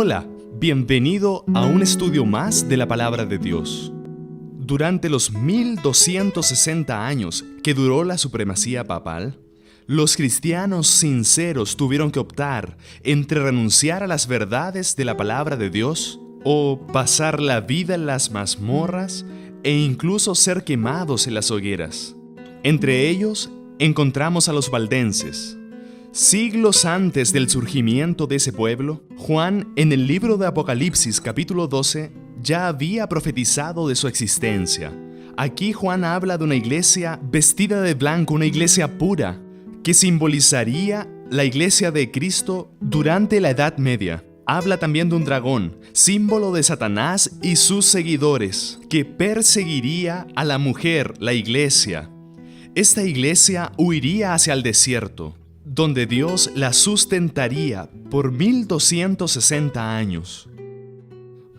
Hola, bienvenido a un estudio más de la Palabra de Dios. Durante los 1260 años que duró la supremacía papal, los cristianos sinceros tuvieron que optar entre renunciar a las verdades de la Palabra de Dios o pasar la vida en las mazmorras e incluso ser quemados en las hogueras. Entre ellos encontramos a los valdenses. Siglos antes del surgimiento de ese pueblo, Juan, en el libro de Apocalipsis capítulo 12, ya había profetizado de su existencia. Aquí Juan habla de una iglesia vestida de blanco, una iglesia pura, que simbolizaría la iglesia de Cristo durante la Edad Media. Habla también de un dragón, símbolo de Satanás y sus seguidores, que perseguiría a la mujer, la iglesia. Esta iglesia huiría hacia el desierto, donde Dios la sustentaría por 1260 años.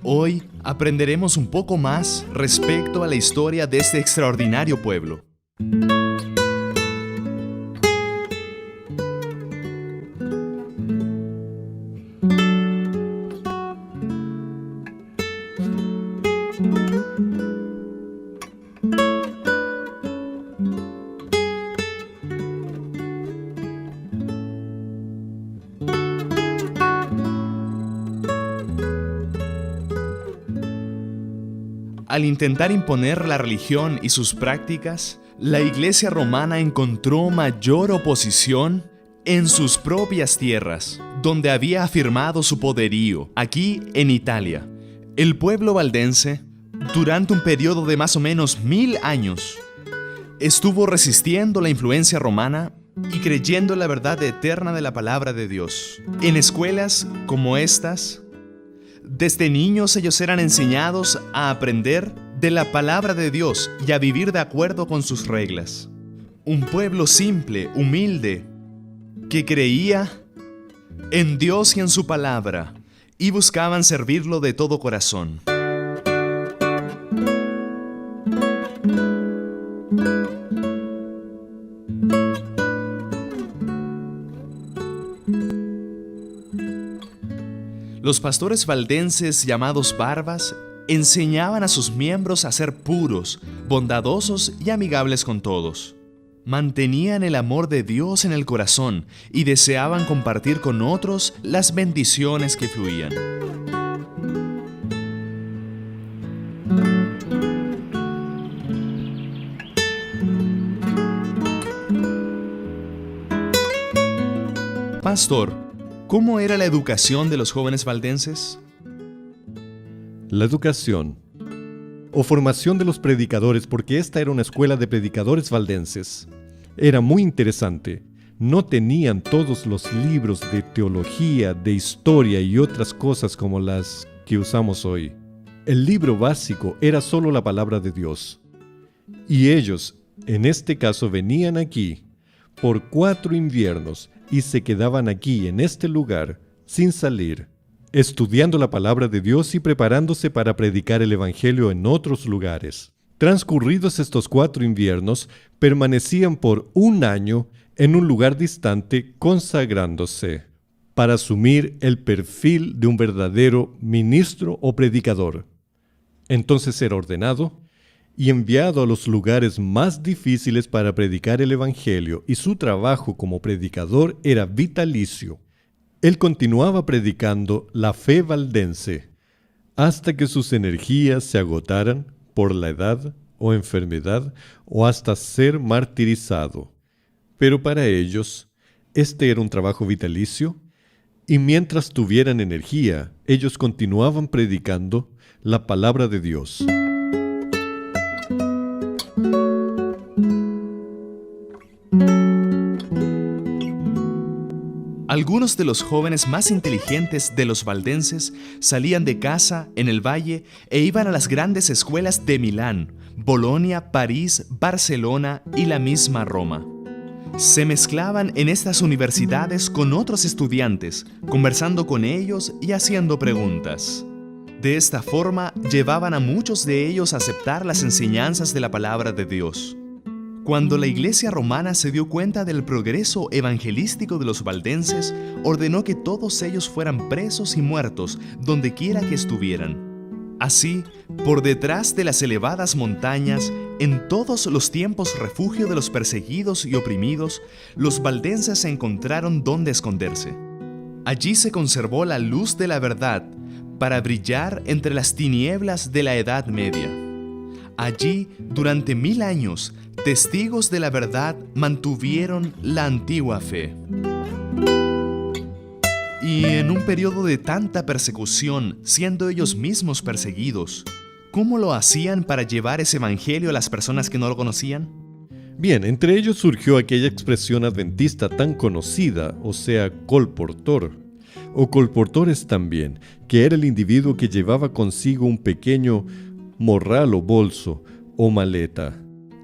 Hoy aprenderemos un poco más respecto a la historia de este extraordinario pueblo. Al intentar imponer la religión y sus prácticas, la Iglesia romana encontró mayor oposición en sus propias tierras, donde había afirmado su poderío, aquí en Italia. El pueblo valdense, durante un periodo de más o menos 1000 años, estuvo resistiendo la influencia romana y creyendo en la verdad eterna de la palabra de Dios. En escuelas como estas, desde niños ellos eran enseñados a aprender de la palabra de Dios y a vivir de acuerdo con sus reglas. Un pueblo simple, humilde, que creía en Dios y en su palabra y buscaban servirlo de todo corazón. Los pastores valdenses llamados barbas enseñaban a sus miembros a ser puros, bondadosos y amigables con todos. Mantenían el amor de Dios en el corazón y deseaban compartir con otros las bendiciones que fluían. Pastor, ¿cómo era la educación de los jóvenes valdenses? La educación o formación de los predicadores, porque esta era una escuela de predicadores valdenses, era muy interesante. No tenían todos los libros de teología, de historia y otras cosas como las que usamos hoy. El libro básico era solo la palabra de Dios. Y ellos, en este caso, venían aquí por 4 inviernos y se quedaban aquí en este lugar sin salir, estudiando la palabra de Dios y preparándose para predicar el Evangelio en otros lugares. Transcurridos estos 4 inviernos, permanecían por 1 año en un lugar distante consagrándose para asumir el perfil de un verdadero ministro o predicador. Entonces era ordenado y enviado a los lugares más difíciles para predicar el Evangelio, y su trabajo como predicador era vitalicio. Él continuaba predicando la fe valdense hasta que sus energías se agotaran por la edad o enfermedad o hasta ser martirizado. Pero para ellos, este era un trabajo vitalicio, y mientras tuvieran energía, ellos continuaban predicando la palabra de Dios. Algunos de los jóvenes más inteligentes de los valdenses salían de casa en el valle e iban a las grandes escuelas de Milán, Bolonia, París, Barcelona y la misma Roma. Se mezclaban en estas universidades con otros estudiantes, conversando con ellos y haciendo preguntas. De esta forma, llevaban a muchos de ellos a aceptar las enseñanzas de la palabra de Dios. Cuando la Iglesia romana se dio cuenta del progreso evangelístico de los valdenses, ordenó que todos ellos fueran presos y muertos donde quiera que estuvieran. Así, por detrás de las elevadas montañas, en todos los tiempos refugio de los perseguidos y oprimidos, los valdenses encontraron dónde esconderse. Allí se conservó la luz de la verdad para brillar entre las tinieblas de la Edad Media. Allí, durante 1000 años, testigos de la verdad mantuvieron la antigua fe. Y en un periodo de tanta persecución, siendo ellos mismos perseguidos, ¿cómo lo hacían para llevar ese evangelio a las personas que no lo conocían? Bien, entre ellos surgió aquella expresión adventista tan conocida, o sea, colportor, o colportores también, que era el individuo que llevaba consigo un pequeño morral o bolso o maleta.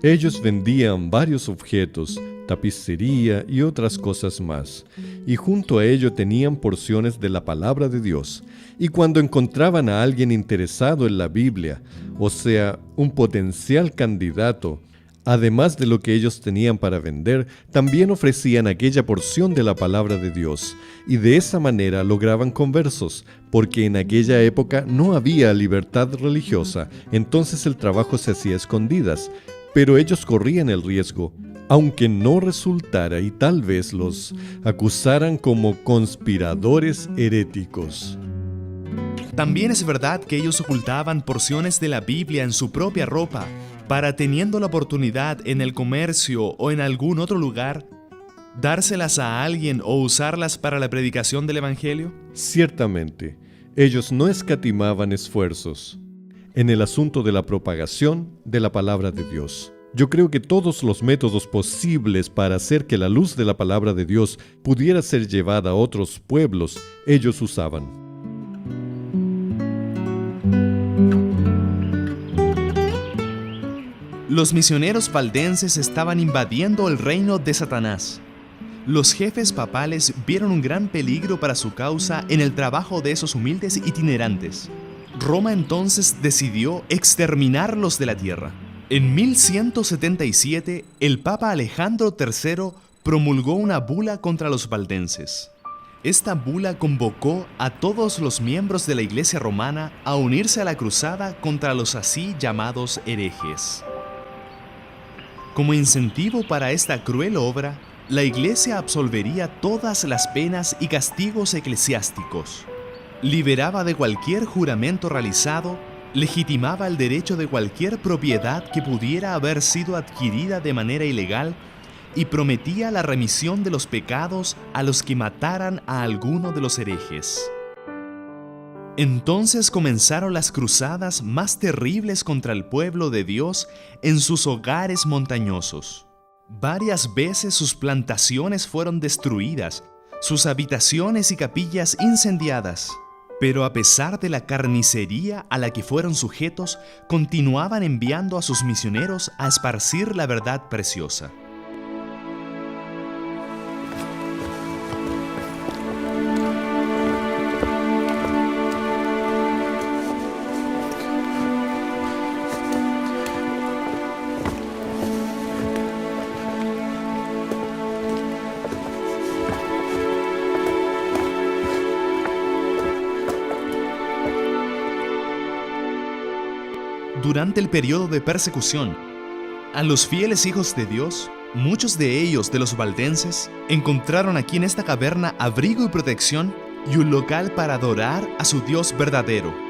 Ellos vendían varios objetos, tapicería y otras cosas más, y junto a ello tenían porciones de la palabra de Dios. Y cuando encontraban a alguien interesado en la Biblia, o sea, un potencial candidato, además de lo que ellos tenían para vender, también ofrecían aquella porción de la palabra de Dios, y de esa manera lograban conversos, porque en aquella época no había libertad religiosa, entonces el trabajo se hacía a escondidas, pero ellos corrían el riesgo, aunque no resultara y tal vez los acusaran como conspiradores heréticos. También es verdad que ellos ocultaban porciones de la Biblia en su propia ropa, para, teniendo la oportunidad en el comercio o en algún otro lugar, dárselas a alguien o usarlas para la predicación del Evangelio. Ciertamente, ellos no escatimaban esfuerzos en el asunto de la propagación de la palabra de Dios. Yo creo que todos los métodos posibles para hacer que la luz de la palabra de Dios pudiera ser llevada a otros pueblos, ellos usaban. Los misioneros valdenses estaban invadiendo el reino de Satanás. Los jefes papales vieron un gran peligro para su causa en el trabajo de esos humildes itinerantes. Roma entonces decidió exterminarlos de la tierra. En 1177, el Papa Alejandro III promulgó una bula contra los valdenses. Esta bula convocó a todos los miembros de la Iglesia romana a unirse a la cruzada contra los así llamados herejes. Como incentivo para esta cruel obra, la Iglesia absolvería todas las penas y castigos eclesiásticos, liberaba de cualquier juramento realizado, legitimaba el derecho de cualquier propiedad que pudiera haber sido adquirida de manera ilegal y prometía la remisión de los pecados a los que mataran a alguno de los herejes. Entonces comenzaron las cruzadas más terribles contra el pueblo de Dios en sus hogares montañosos. Varias veces sus plantaciones fueron destruidas, sus habitaciones y capillas incendiadas. Pero a pesar de la carnicería a la que fueron sujetos, continuaban enviando a sus misioneros a esparcir la verdad preciosa. Durante el periodo de persecución, a los fieles hijos de Dios, muchos de ellos de los valdenses, encontraron aquí en esta caverna abrigo y protección y un local para adorar a su Dios verdadero.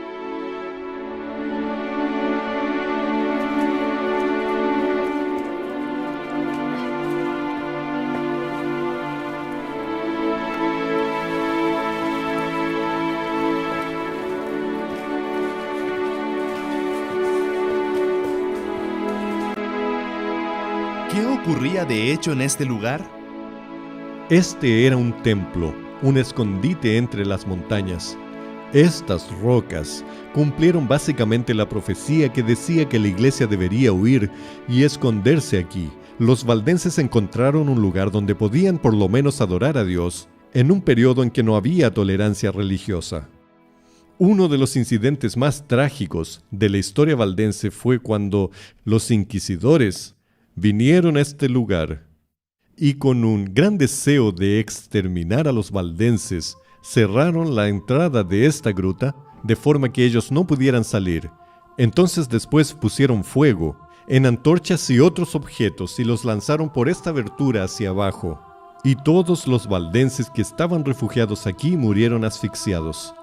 ¿Qué ocurría de hecho en este lugar? Este era un templo, un escondite entre las montañas. Estas rocas cumplieron básicamente la profecía que decía que la iglesia debería huir y esconderse aquí. Los valdenses encontraron un lugar donde podían por lo menos adorar a Dios en un periodo en que no había tolerancia religiosa. Uno de los incidentes más trágicos de la historia valdense fue cuando los inquisidores vinieron a este lugar y con un gran deseo de exterminar a los valdenses, cerraron la entrada de esta gruta de forma que ellos no pudieran salir. Entonces después pusieron fuego en antorchas y otros objetos y los lanzaron por esta abertura hacia abajo. Y todos los valdenses que estaban refugiados aquí murieron asfixiados.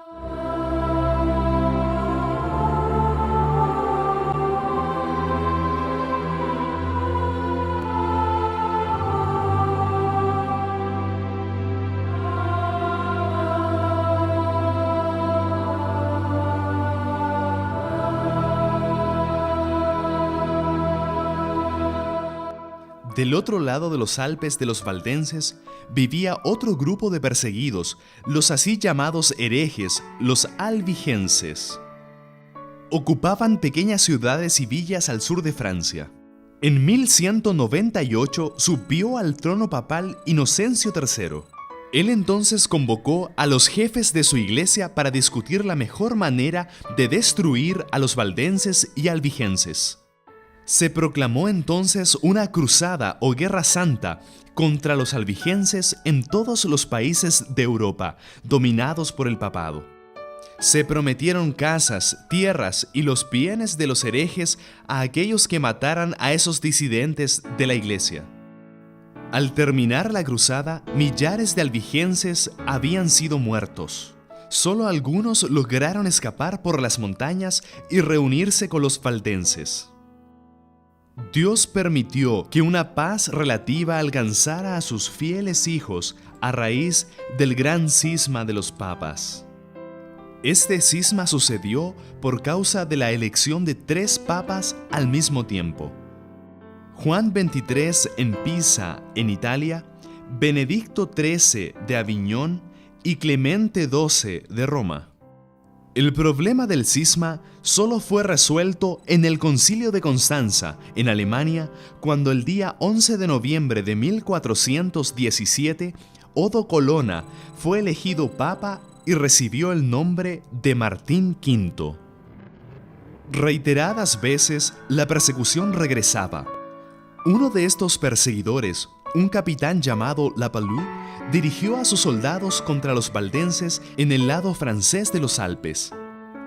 Del otro lado de los Alpes de los valdenses vivía otro grupo de perseguidos, los así llamados herejes, los albigenses. Ocupaban pequeñas ciudades y villas al sur de Francia. En 1198 subió al trono papal Inocencio III. Él entonces convocó a los jefes de su iglesia para discutir la mejor manera de destruir a los valdenses y albigenses. Se proclamó entonces una cruzada o guerra santa contra los albigenses en todos los países de Europa dominados por el papado. Se prometieron casas, tierras y los bienes de los herejes a aquellos que mataran a esos disidentes de la iglesia. Al terminar la cruzada, millares de albigenses habían sido muertos. Solo algunos lograron escapar por las montañas y reunirse con los valdenses. Dios permitió que una paz relativa alcanzara a sus fieles hijos a raíz del gran cisma de los papas. Este cisma sucedió por causa de la elección de 3 papas al mismo tiempo. Juan XXIII en Pisa, en Italia, Benedicto XIII de Aviñón y Clemente XII de Roma. El problema del cisma solo fue resuelto en el Concilio de Constanza, en Alemania, cuando el día 11 de noviembre de 1417, Odo Colonna fue elegido papa y recibió el nombre de Martín V. Reiteradas veces, la persecución regresaba. Uno de estos perseguidores, un capitán llamado Lapalus, dirigió a sus soldados contra los valdenses en el lado francés de los Alpes.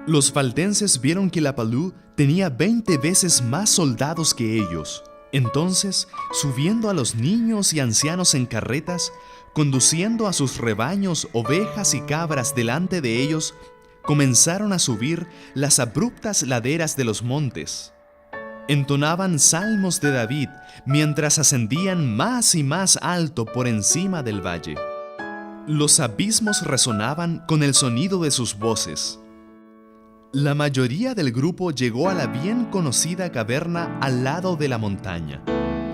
Los valdenses vieron que Lapalus tenía 20 veces más soldados que ellos. Entonces, subiendo a los niños y ancianos en carretas, conduciendo a sus rebaños, ovejas y cabras delante de ellos, comenzaron a subir las abruptas laderas de los montes. Entonaban salmos de David mientras ascendían más y más alto por encima del valle. Los abismos resonaban con el sonido de sus voces. La mayoría del grupo llegó a la bien conocida caverna al lado de la montaña.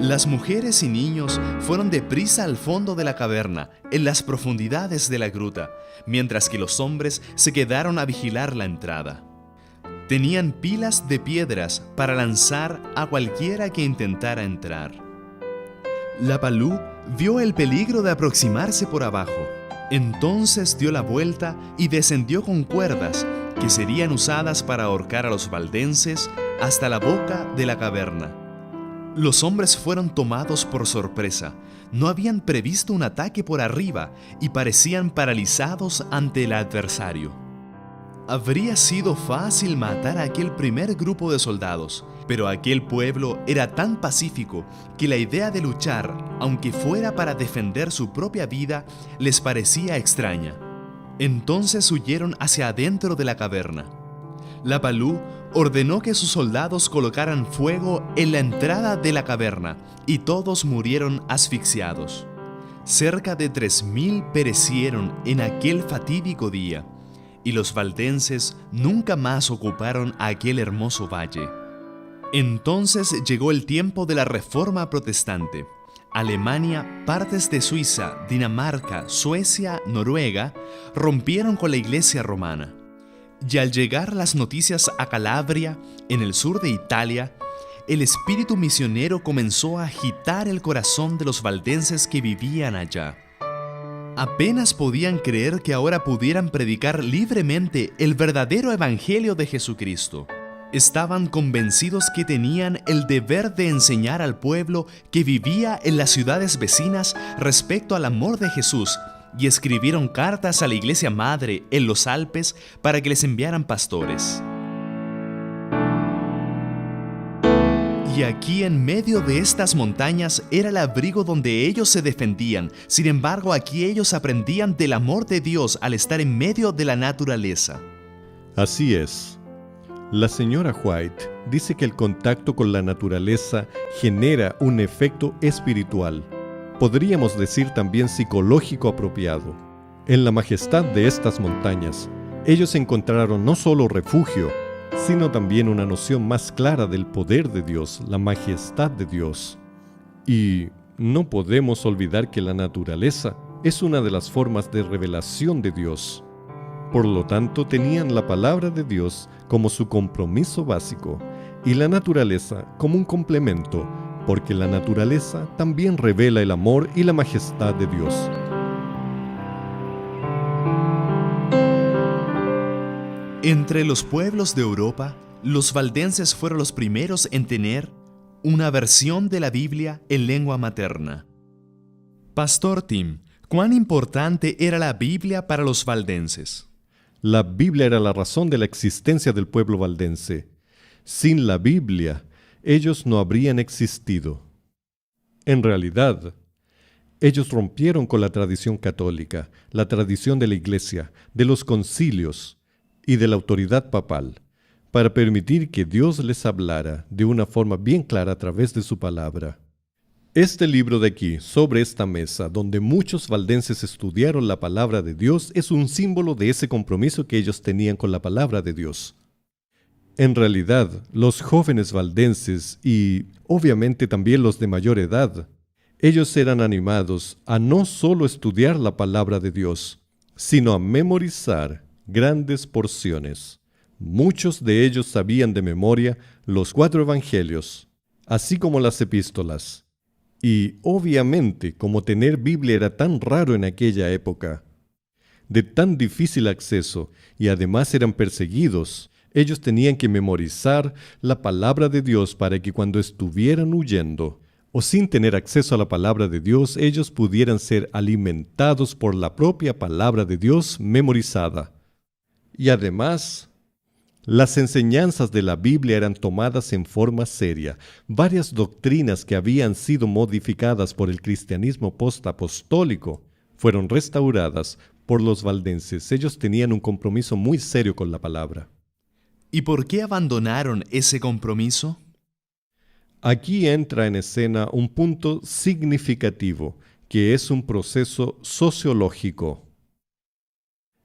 Las mujeres y niños fueron deprisa al fondo de la caverna, en las profundidades de la gruta, mientras que los hombres se quedaron a vigilar la entrada. Tenían pilas de piedras para lanzar a cualquiera que intentara entrar. Lapalus vio el peligro de aproximarse por abajo. Entonces dio la vuelta y descendió con cuerdas que serían usadas para ahorcar a los valdenses hasta la boca de la caverna. Los hombres fueron tomados por sorpresa. No habían previsto un ataque por arriba y parecían paralizados ante el adversario. Habría sido fácil matar a aquel primer grupo de soldados, pero aquel pueblo era tan pacífico que la idea de luchar, aunque fuera para defender su propia vida, les parecía extraña. Entonces huyeron hacia adentro de la caverna. Lapalus ordenó que sus soldados colocaran fuego en la entrada de la caverna y todos murieron asfixiados. Cerca de 3.000 perecieron en aquel fatídico día, y los valdenses nunca más ocuparon aquel hermoso valle. Entonces llegó el tiempo de la Reforma Protestante. Alemania, partes de Suiza, Dinamarca, Suecia, Noruega rompieron con la Iglesia romana. Y al llegar las noticias a Calabria, en el sur de Italia, el espíritu misionero comenzó a agitar el corazón de los valdenses que vivían allá. Apenas podían creer que ahora pudieran predicar libremente el verdadero evangelio de Jesucristo. Estaban convencidos que tenían el deber de enseñar al pueblo que vivía en las ciudades vecinas respecto al amor de Jesús, y escribieron cartas a la iglesia madre en los Alpes para que les enviaran pastores. Y aquí en medio de estas montañas era el abrigo donde ellos se defendían. Sin embargo, aquí ellos aprendían del amor de Dios al estar en medio de la naturaleza. Así es. La señora White dice que el contacto con la naturaleza genera un efecto espiritual, podríamos decir también psicológico apropiado. En la majestad de estas montañas, ellos encontraron no solo refugio, sino también una noción más clara del poder de Dios, la majestad de Dios. Y no podemos olvidar que la naturaleza es una de las formas de revelación de Dios. Por lo tanto, tenían la palabra de Dios como su compromiso básico y la naturaleza como un complemento, porque la naturaleza también revela el amor y la majestad de Dios. Entre los pueblos de Europa, los valdenses fueron los primeros en tener una versión de la Biblia en lengua materna. Pastor Tim, ¿cuán importante era la Biblia para los valdenses? La Biblia era la razón de la existencia del pueblo valdense. Sin la Biblia, ellos no habrían existido. En realidad, ellos rompieron con la tradición católica, la tradición de la Iglesia, de los concilios y de la autoridad papal, para permitir que Dios les hablara de una forma bien clara a través de su palabra. Este libro de aquí, sobre esta mesa, donde muchos valdenses estudiaron la palabra de Dios, es un símbolo de ese compromiso que ellos tenían con la palabra de Dios. En realidad, los jóvenes valdenses y, obviamente, también los de mayor edad, ellos eran animados a no solo estudiar la palabra de Dios, sino a memorizar grandes porciones. Muchos de ellos sabían de memoria los 4 evangelios, así como las epístolas. Y, obviamente, como tener Biblia era tan raro en aquella época, de tan difícil acceso, y además eran perseguidos, ellos tenían que memorizar la palabra de Dios para que cuando estuvieran huyendo, o sin tener acceso a la palabra de Dios, ellos pudieran ser alimentados por la propia palabra de Dios memorizada. Y además, las enseñanzas de la Biblia eran tomadas en forma seria. Varias doctrinas que habían sido modificadas por el cristianismo postapostólico fueron restauradas por los valdenses. Ellos tenían un compromiso muy serio con la palabra. ¿Y por qué abandonaron ese compromiso? Aquí entra en escena un punto significativo, que es un proceso sociológico.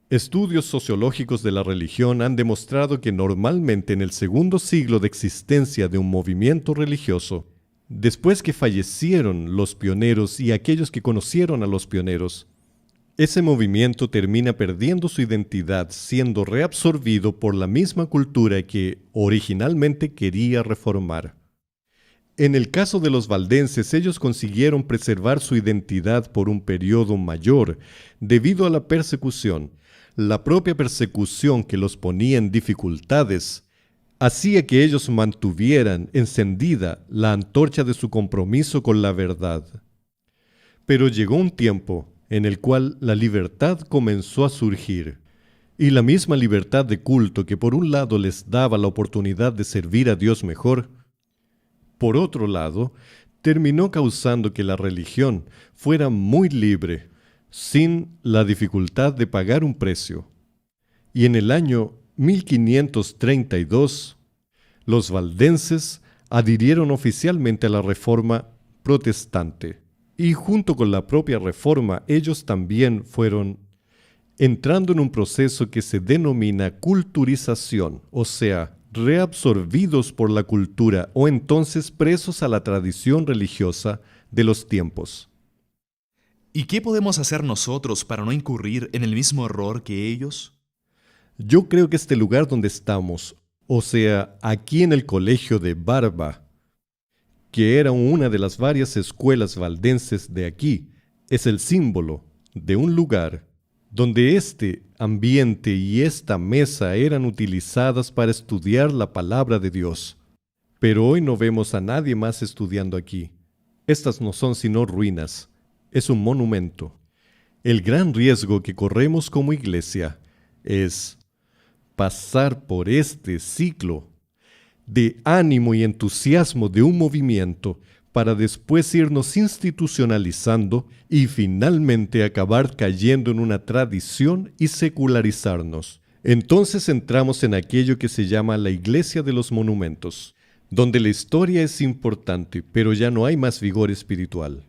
Estudios sociológicos de la religión han demostrado que normalmente en el segundo siglo de existencia de un movimiento religioso, después que fallecieron los pioneros y aquellos que conocieron a los pioneros, ese movimiento termina perdiendo su identidad, siendo reabsorbido por la misma cultura que originalmente quería reformar. En el caso de los valdenses, ellos consiguieron preservar su identidad por un periodo mayor debido a la persecución. La propia persecución que los ponía en dificultades hacía que ellos mantuvieran encendida la antorcha de su compromiso con la verdad. Pero llegó un tiempo en el cual la libertad comenzó a surgir, y la misma libertad de culto que por un lado les daba la oportunidad de servir a Dios mejor, por otro lado, terminó causando que la religión fuera muy libre, sin la dificultad de pagar un precio. Y en el año 1532, los valdenses adhirieron oficialmente a la Reforma protestante. Y junto con la propia Reforma, ellos también fueron entrando en un proceso que se denomina culturización, o sea, reabsorbidos por la cultura o entonces presos a la tradición religiosa de los tiempos. ¿Y qué podemos hacer nosotros para no incurrir en el mismo error que ellos? Yo creo que este lugar donde estamos, o sea, aquí en el colegio de Barba, que era una de las varias escuelas valdenses de aquí, es el símbolo de un lugar donde ambiente y esta mesa eran utilizadas para estudiar la palabra de Dios. Pero hoy no vemos a nadie más estudiando aquí. Estas no son sino ruinas. Es un monumento. El gran riesgo que corremos como iglesia es pasar por este ciclo de ánimo y entusiasmo de un movimiento para después irnos institucionalizando y finalmente acabar cayendo en una tradición y secularizarnos. Entonces entramos en aquello que se llama la iglesia de los monumentos, donde la historia es importante, pero ya no hay más vigor espiritual.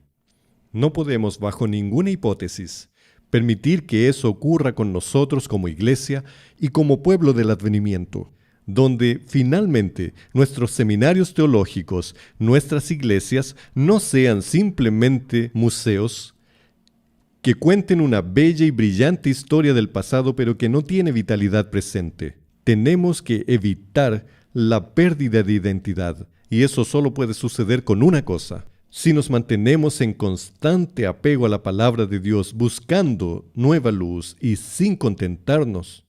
No podemos, bajo ninguna hipótesis, permitir que eso ocurra con nosotros como iglesia y como pueblo del advenimiento, donde finalmente nuestros seminarios teológicos, nuestras iglesias, no sean simplemente museos que cuenten una bella y brillante historia del pasado, pero que no tiene vitalidad presente. Tenemos que evitar la pérdida de identidad, y eso solo puede suceder con una cosa: si nos mantenemos en constante apego a la palabra de Dios, buscando nueva luz y sin contentarnos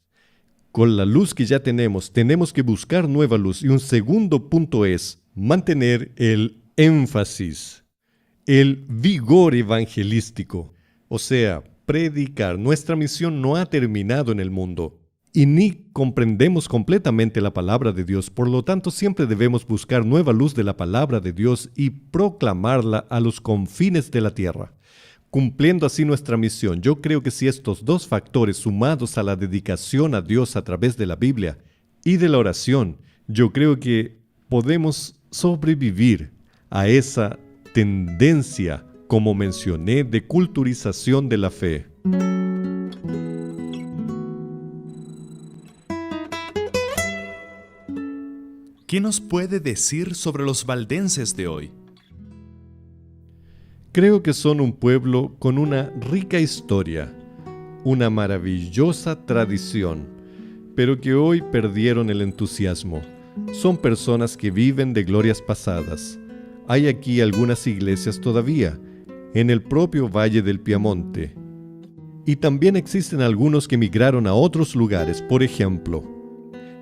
con la luz que ya tenemos que buscar nueva luz. Y un segundo punto es mantener el énfasis, el vigor evangelístico, o sea, predicar. Nuestra misión no ha terminado en el mundo y ni comprendemos completamente la palabra de Dios. Por lo tanto, siempre debemos buscar nueva luz de la palabra de Dios y proclamarla a los confines de la tierra, cumpliendo así nuestra misión. Yo creo que si estos dos factores, sumados a la dedicación a Dios a través de la Biblia y de la oración, yo creo que podemos sobrevivir a esa tendencia, como mencioné, de culturización de la fe. ¿Qué nos puede decir sobre los valdenses de hoy? Creo que son un pueblo con una rica historia, una maravillosa tradición, pero que hoy perdieron el entusiasmo. Son personas que viven de glorias pasadas. Hay aquí algunas iglesias todavía, en el propio Valle del Piamonte. Y también existen algunos que migraron a otros lugares. Por ejemplo,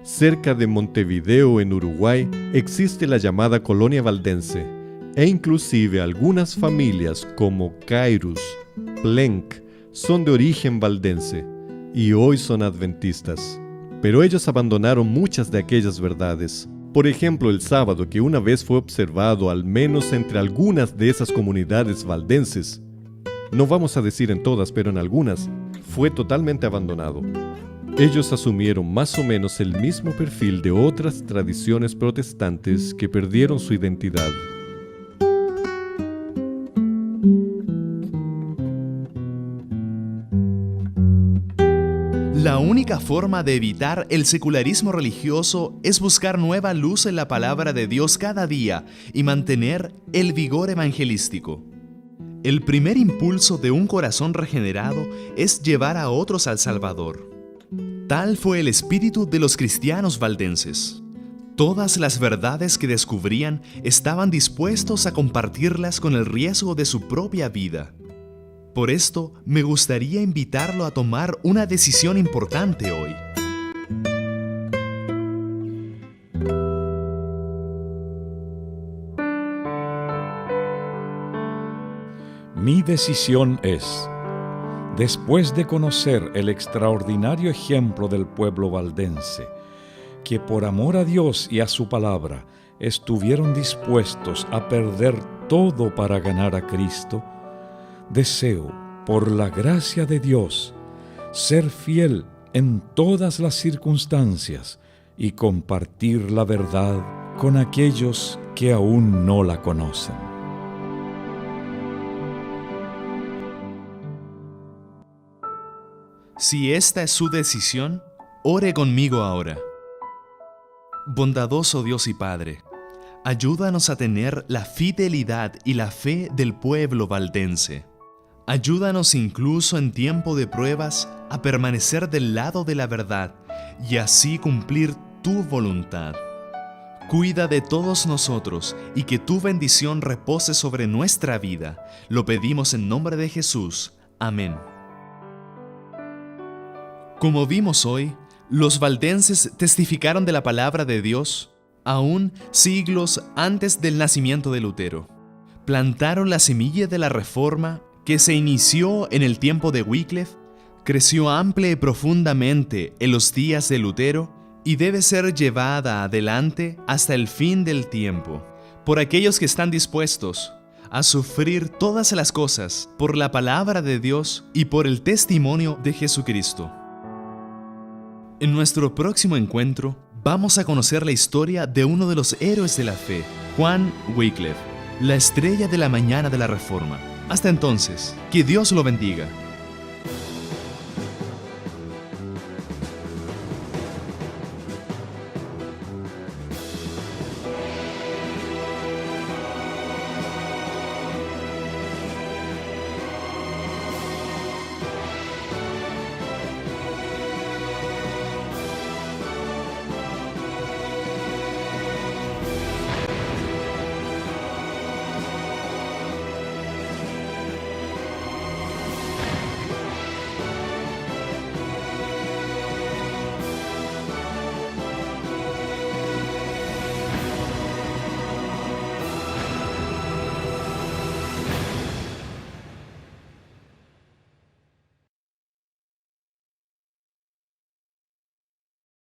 cerca de Montevideo, en Uruguay, existe la llamada Colonia Valdense, e inclusive algunas familias como Cairus, Plenk, son de origen valdense y hoy son adventistas. Pero ellos abandonaron muchas de aquellas verdades. Por ejemplo, el sábado, que una vez fue observado al menos entre algunas de esas comunidades valdenses, no vamos a decir en todas, pero en algunas, fue totalmente abandonado. Ellos asumieron más o menos el mismo perfil de otras tradiciones protestantes que perdieron su identidad. La única forma de evitar el secularismo religioso es buscar nueva luz en la palabra de Dios cada día y mantener el vigor evangelístico. El primer impulso de un corazón regenerado es llevar a otros al Salvador. Tal fue el espíritu de los cristianos valdenses. Todas las verdades que descubrían estaban dispuestos a compartirlas con el riesgo de su propia vida. Por esto, me gustaría invitarlo a tomar una decisión importante hoy. Mi decisión es, después de conocer el extraordinario ejemplo del pueblo valdense, que por amor a Dios y a su palabra estuvieron dispuestos a perder todo para ganar a Cristo, deseo, por la gracia de Dios, ser fiel en todas las circunstancias y compartir la verdad con aquellos que aún no la conocen. Si esta es su decisión, ore conmigo ahora. Bondadoso Dios y Padre, ayúdanos a tener la fidelidad y la fe del pueblo valdense. Ayúdanos incluso en tiempo de pruebas a permanecer del lado de la verdad y así cumplir tu voluntad. Cuida de todos nosotros y que tu bendición repose sobre nuestra vida. Lo pedimos en nombre de Jesús. Amén. Como vimos hoy, los valdenses testificaron de la palabra de Dios aún siglos antes del nacimiento de Lutero. Plantaron la semilla de la Reforma que se inició en el tiempo de Wycliffe, creció amplia y profundamente en los días de Lutero y debe ser llevada adelante hasta el fin del tiempo, por aquellos que están dispuestos a sufrir todas las cosas por la palabra de Dios y por el testimonio de Jesucristo. En nuestro próximo encuentro vamos a conocer la historia de uno de los héroes de la fe, Juan Wycliffe, la estrella de la mañana de la Reforma. Hasta entonces, que Dios lo bendiga.